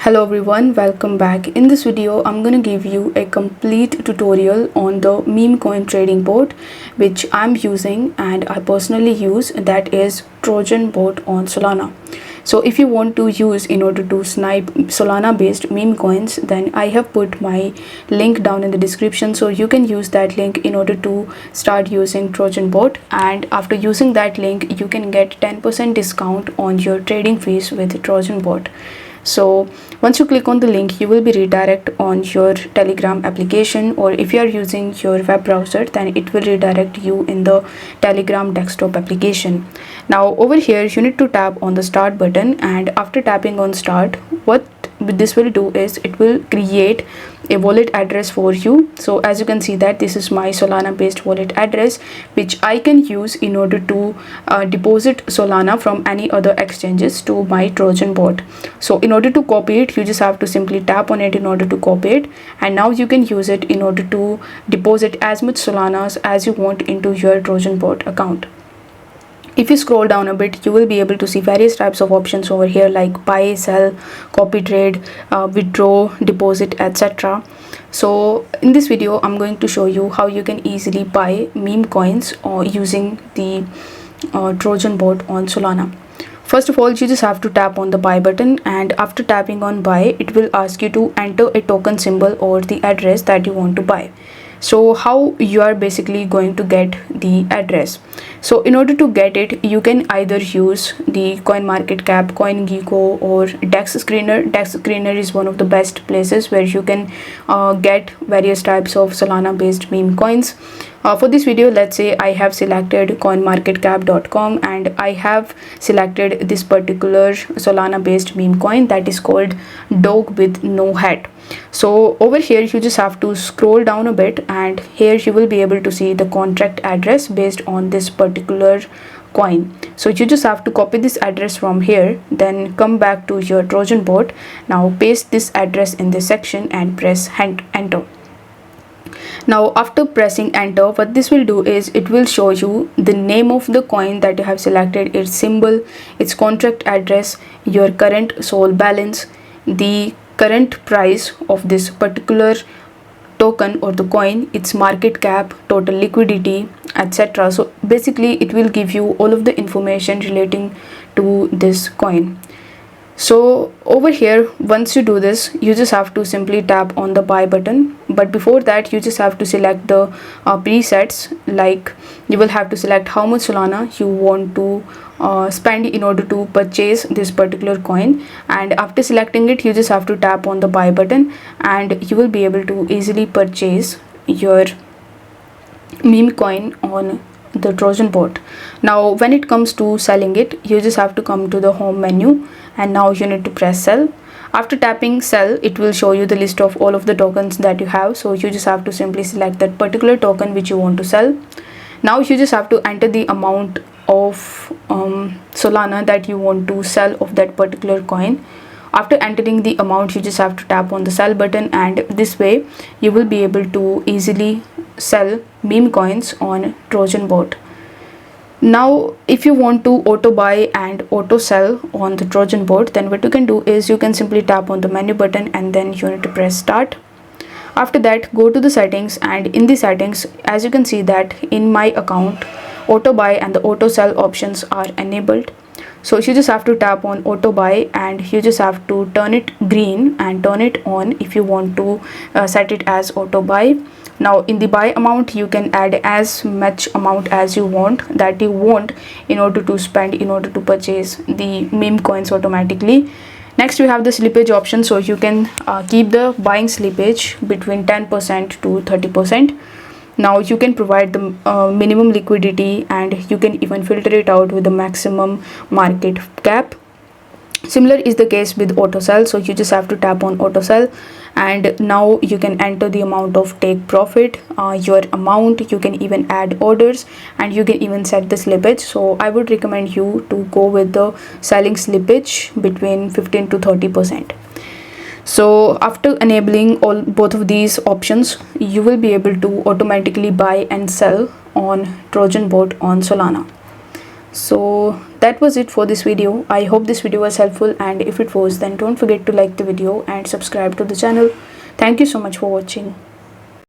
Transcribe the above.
Hello everyone, welcome back. In this video I'm going to give you a complete tutorial on the Memecoin Trading Bot which I'm using and I personally use, that is Trojan bot on Solana. So if you want to use in order to snipe Solana based meme coins, then I have put my link down in the description, so you can use that link in order to start using Trojan bot, and after using that link you can get 10% discount on your trading fees with Trojan bot. So once you click on the link, you will be redirected on your Telegram application, or if you are using your web browser, then it will redirect you in the Telegram desktop application. Now over here you need to tap on the start button, and after tapping on start, what this will do is it will create a wallet address for you. So as you can see that this is my Solana based wallet address which I can use in order to deposit Solana from any other exchanges to my Trojan bot. So in order to copy it, you just have to simply tap on it in order to copy it, and now you can use it in order to deposit as much Solanas as you want into your Trojan bot account. If you scroll down a bit, you will be able to see various types of options over here like buy, sell, copy trade, withdraw, deposit, etc. So in this video I'm going to show you how you can easily buy meme coins or using the Trojan bot on Solana. First of all, you just have to tap on the buy button, and after tapping on buy, it will ask you to enter a token symbol or the address that you want to buy. So how you are basically going to get the address? So in order to get it, you can either use the CoinMarketCap, CoinGecko, or DEX Screener. DEX Screener is one of the best places where you can get various types of Solana based meme coins. For this video, let's say I have selected coinmarketcap.com and I have selected this particular Solana based meme coin that is called dog with no head. So over here you just have to scroll down a bit, and here you will be able to see the contract address based on this particular coin. So you just have to copy this address from here, then come back to your Trojan bot. Now paste this address in this section and press enter. Now after pressing enter, what this will do is it will show you the name of the coin that you have selected, its symbol, its contract address, your current sol balance, the current price of this particular token or the coin, its market cap, total liquidity, etc. So basically it will give you all of the information relating to this coin. So over here, once you do this, you just have to simply tap on the buy button, but before that you just have to select the presets. Like you will have to select how much Solana you want to spend in order to purchase this particular coin, and after selecting it you just have to tap on the buy button and you will be able to easily purchase your meme coin on the Trojan bot. Now when it comes to selling it, you just have to come to the home menu, and now you need to press sell. After tapping sell, it will show you the list of all of the tokens that you have, so you just have to simply select that particular token which you want to sell. Now you just have to enter the amount of Solana that you want to sell of that particular coin. After entering the amount, you just have to tap on the sell button, and this way you will be able to easily sell meme coins on Trojan bot. Now if you want to auto buy and auto sell on the Trojan bot, then what you can do is you can simply tap on the menu button and then you need to press start. After that, go to the settings, and in the settings, as you can see that in my account, auto buy and the auto sell options are enabled. So you just have to tap on auto buy and you just have to turn it green and turn it on if you want to set it as auto buy. Now in the buy amount, you can add as much amount as you want in order to spend in order to purchase the meme coins automatically. Next we have the slippage option, so you can keep the buying slippage between 10% to 30%. Now you can provide the minimum liquidity, and you can even filter it out with the maximum market cap. Similar is the case with auto sell, so you just have to tap on auto sell, and now you can enter the amount of take profit, your amount. You can even add orders, and you can even set the slippage. So I would recommend you to go with the selling slippage between 15 to 30%. So after enabling both of these options, you will be able to automatically buy and sell on Trojan bot on Solana. So that was it for this video. I hope this video was helpful, and if it was, then don't forget to like the video and subscribe to the channel. Thank you so much for watching.